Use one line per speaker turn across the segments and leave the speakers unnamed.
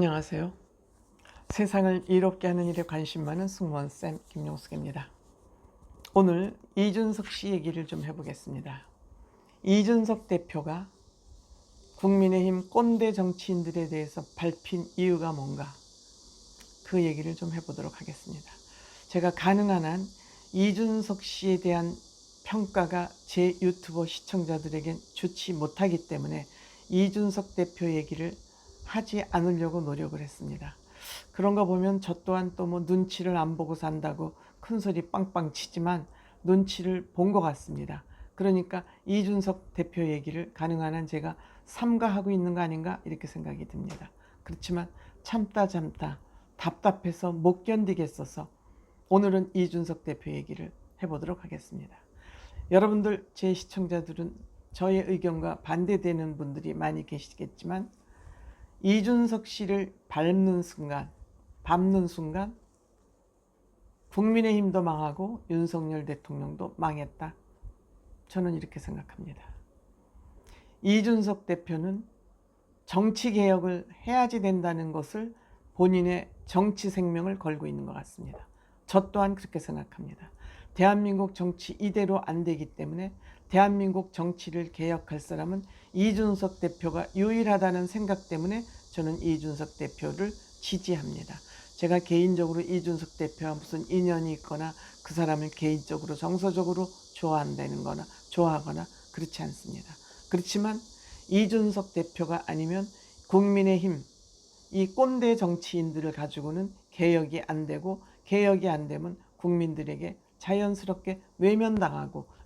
안녕하세요. 세상을 이롭게 하는 일에 관심 많은 승무원쌤 김용숙입니다. 오늘 이준석 씨 얘기를 좀 해보겠습니다. 이준석 대표가 국민의힘 꼰대 정치인들에 대해서 밟힌 이유가 뭔가, 그 얘기를 좀 해보도록 하겠습니다. 제가 가능한 한 이준석 씨에 대한 평가가 제 유튜버 시청자들에겐 좋지 못하기 때문에 이준석 대표 얘기를 하지 않으려고 노력을 했습니다. 그런가 보면 저 또한 또 뭐 눈치를 안 보고 산다고 큰소리 빵빵 치지만 눈치를 본 것 같습니다. 그러니까 이준석 대표 얘기를 가능한 한 제가 삼가하고 있는 거 아닌가 이렇게 생각이 듭니다. 그렇지만 참다 답답해서 못 견디겠어서 오늘은 이준석 대표 얘기를 해보도록 하겠습니다. 여러분들, 제 시청자들은 저의 의견과 반대되는 분들이 많이 계시겠지만 이준석 씨를 밟는 순간 국민의힘도 망하고 윤석열 대통령도 망했다. 저는 이렇게 생각합니다. 이준석 대표는 정치개혁을 해야지 된다는 것을 본인의 정치 생명을 걸고 있는 것 같습니다. 저 또한 그렇게 생각합니다. 대한민국 정치 이대로 안 되기 때문에 대한민국 정치를 개혁할 사람은 이준석 대표가 유일하다는 생각 때문에 저는 이준석 대표를 지지합니다. 제가 개인적으로 이준석 대표와 무슨 인연이 있거나 그 사람을 개인적으로 정서적으로 좋아하거나 그렇지 않습니다. 그렇지만 이준석 대표가 아니면 국민의힘 이 꼰대 정치인들을 가지고는 개혁이 안 되고, 개혁이 안 되면 국민들에게 자연스럽게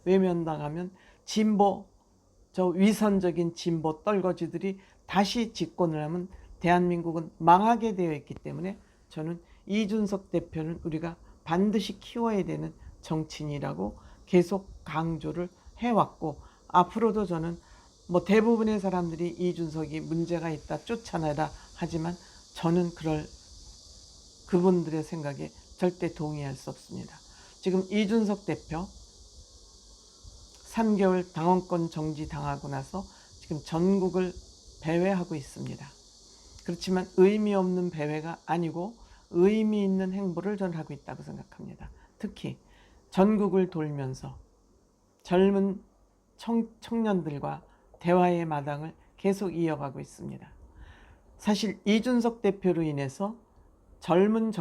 외면당하면 위선적인 진보 떨거지들이 다시 집권을 하면 대한민국은 망하게 되어 있기 때문에 저는 이준석 대표는 우리가 반드시 키워야 되는 정치인이라고 계속 강조를 해왔고, 앞으로도 저는 대부분의 사람들이 이준석이 문제가 있다 쫓아내라 하지만 저는 그분들의 생각에 절대 동의할 수 없습니다. 지금 이준석 대표 3개월 당원권 정지당하고 나서 지금 전국을 배회하고 있습니다. 그렇지만 의미 없는 배회가 아니고 의미 있는 행보를 저는 하고 있다고 생각합니다. 특히 전국을 돌면서 젊은 청년들과 대화의 마당을 계속 이어가고 있습니다. 사실 이준석 대표로 인해서 젊은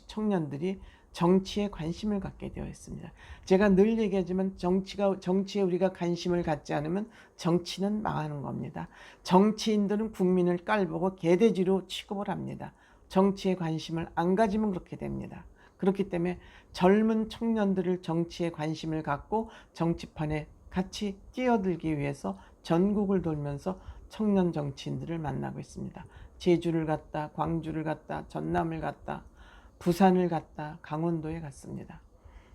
청년들이 정치에 관심을 갖게 되어 있습니다. 제가 늘 얘기하지만 정치에 우리가 관심을 갖지 않으면 정치는 망하는 겁니다. 정치인들은 국민을 깔보고 개돼지로 취급을 합니다. 정치에 관심을 안 가지면 그렇게 됩니다. 그렇기 때문에 젊은 청년들을 정치에 관심을 갖고 정치판에 같이 뛰어들기 위해서 전국을 돌면서 청년 정치인들을 만나고 있습니다. 제주를 갔다, 광주를 갔다, 전남을 갔다, 부산을 갔다, 강원도에 갔습니다.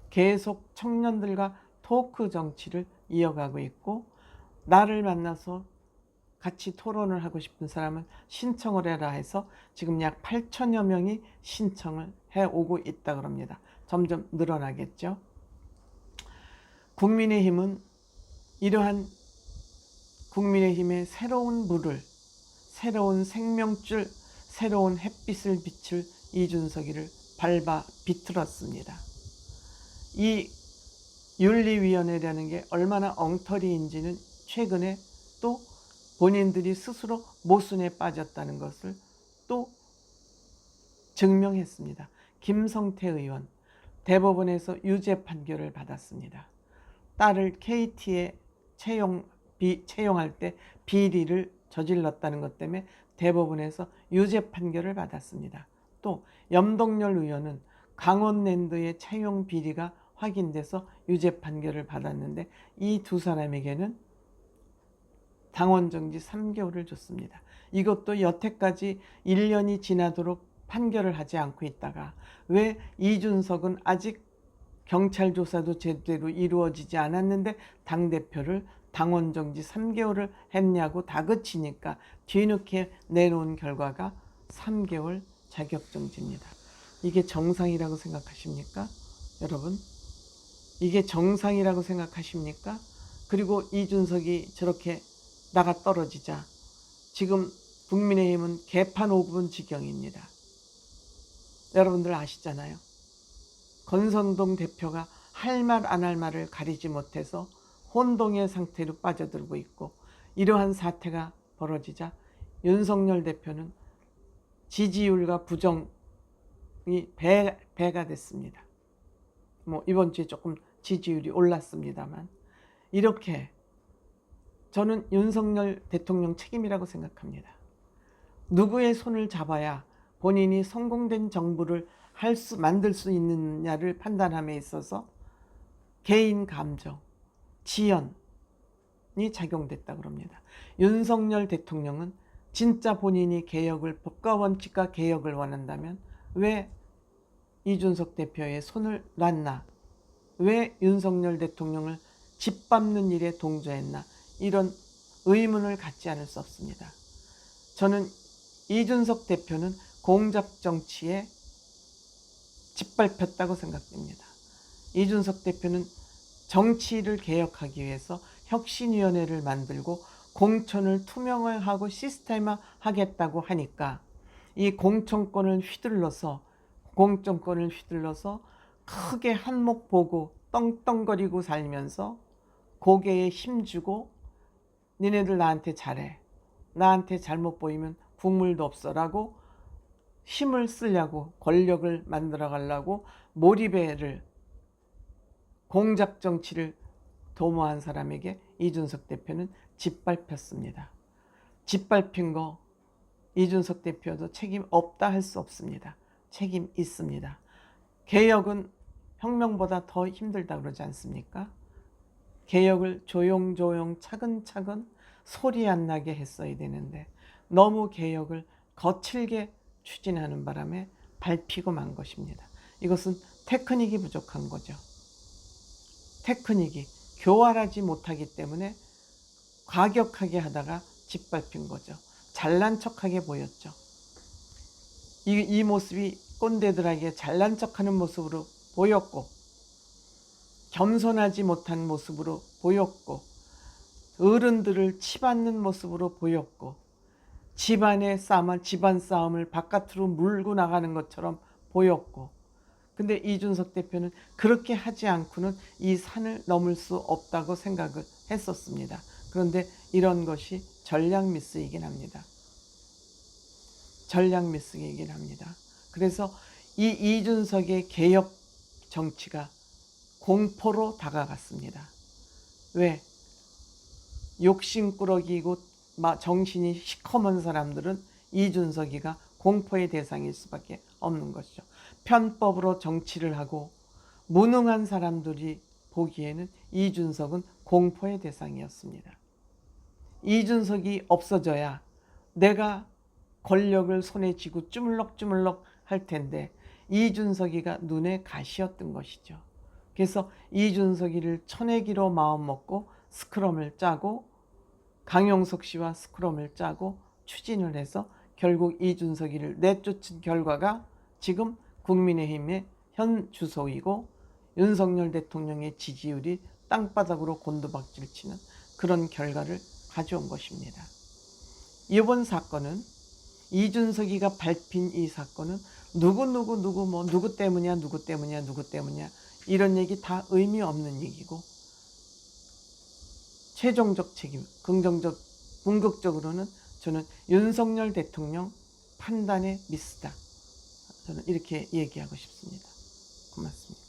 계속 청년들과 토크 정치를 이어가고 있고, 나를 만나서 같이 토론을 하고 싶은 사람은 신청을 해라 해서 지금 약 8천여 명이 신청을 해오고 있다 그럽니다. 점점 늘어나겠죠. 국민의힘은 이러한 국민의힘의 새로운 물을, 새로운 생명줄, 새로운 햇빛을 비출 이준석이를 밟아 비틀었습니다. 이 윤리위원회라는 게 얼마나 엉터리인지는 최근에 또 본인들이 스스로 모순에 빠졌다는 것을 또 증명했습니다. 김성태 의원, 대법원에서 유죄 판결을 받았습니다. 딸을 KT에 채용할 때 비리를 저질렀다는 것 때문에 대법원에서 유죄 판결을 받았습니다. 또 염동열 의원은 강원랜드의 채용 비리가 확인돼서 유죄 판결을 받았는데 이 두 사람에게는 당원정지 3개월을 줬습니다. 이것도 여태까지 1년이 지나도록 판결을 하지 않고 있다가 왜 이준석은 아직 경찰 조사도 제대로 이루어지지 않았는데 당대표를 당원정지 3개월을 했냐고 다그치니까 뒤늦게 내놓은 결과가 3개월 자격정지입니다. 이게 정상이라고 생각하십니까? 여러분, 이게 정상이라고 생각하십니까? 그리고 이준석이 저렇게 나가 떨어지자 지금 국민의힘은 개판 5분 지경입니다. 여러분들 아시잖아요. 권선동 대표가 할 말 안 할 말을 가리지 못해서 혼동의 상태로 빠져들고 있고, 이러한 사태가 벌어지자 윤석열 대표는 지지율과 부정이 배가 됐습니다. 이번 주에 조금 지지율이 올랐습니다만, 이렇게 저는 윤석열 대통령 책임이라고 생각합니다. 누구의 손을 잡아야 본인이 성공된 정부를 만들 수 있느냐를 판단함에 있어서 개인 감정, 지연이 작용됐다고 합니다. 윤석열 대통령은 진짜 본인이 법과 원칙과 개혁을 원한다면 왜 이준석 대표의 손을 놨나? 왜 윤석열 대통령을 짓밟는 일에 동조했나? 이런 의문을 갖지 않을 수 없습니다. 저는 이준석 대표는 공작 정치에 짓밟혔다고 생각됩니다. 이준석 대표는 정치를 개혁하기 위해서 혁신위원회를 만들고 공천을 투명화하고 시스템화하겠다고 하니까 이 공천권을 휘둘러서 크게 한몫 보고 떵떵거리고 살면서 고개에 힘주고 니네들 나한테 잘해, 나한테 잘못 보이면 국물도 없어라고 힘을 쓰려고, 권력을 만들어 가려고 몰입해를 공작 정치를 도모한 사람에게 이준석 대표는 짓밟혔습니다. 짓밟힌 거 이준석 대표도 책임 없다 할 수 없습니다. 책임 있습니다. 개혁은 혁명보다 더 힘들다 그러지 않습니까? 개혁을 조용조용 차근차근 소리 안 나게 했어야 되는데 너무 개혁을 거칠게 추진하는 바람에 밟히고 만 것입니다. 이것은 테크닉이 부족한 거죠. 테크닉이 교활하지 못하기 때문에 과격하게 하다가 짓밟힌 거죠. 잘난 척하게 보였죠. 이 모습이 꼰대들에게 잘난 척하는 모습으로 보였고, 겸손하지 못한 모습으로 보였고, 어른들을 치받는 모습으로 보였고, 집안 싸움을 바깥으로 물고 나가는 것처럼 보였고, 근데 이준석 대표는 그렇게 하지 않고는 이 산을 넘을 수 없다고 생각을 했었습니다. 그런데 이런 것이 전략 미스이긴 합니다. 전략 미스이긴 합니다. 그래서 이 이준석의 개혁 정치가 공포로 다가갔습니다. 왜? 욕심꾸러기이고 정신이 시커먼 사람들은 이준석이가 공포의 대상일 수밖에 없는 것이죠. 편법으로 정치를 하고 무능한 사람들이 보기에는 이준석은 공포의 대상이었습니다. 이준석이 없어져야 내가 권력을 손에 쥐고 주물럭주물럭 할 텐데 이준석이가 눈에 가시였던 것이죠. 그래서 이준석이를 쳐내기로 마음먹고 스크럼을 짜고 강용석 씨와 스크럼을 짜고 추진을 해서 결국 이준석이를 내쫓은 결과가 지금 국민의힘의 현 주소이고 윤석열 대통령의 지지율이 땅바닥으로 곤두박질 치는 그런 결과를 가져온 것입니다. 이번 사건은 이준석이가 밟힌 이 사건은 누구 때문이야 이런 얘기 다 의미 없는 얘기고, 최종적 책임, 궁극적으로는 저는 윤석열 대통령 판단의 미스다. 저는 이렇게 얘기하고 싶습니다. 고맙습니다.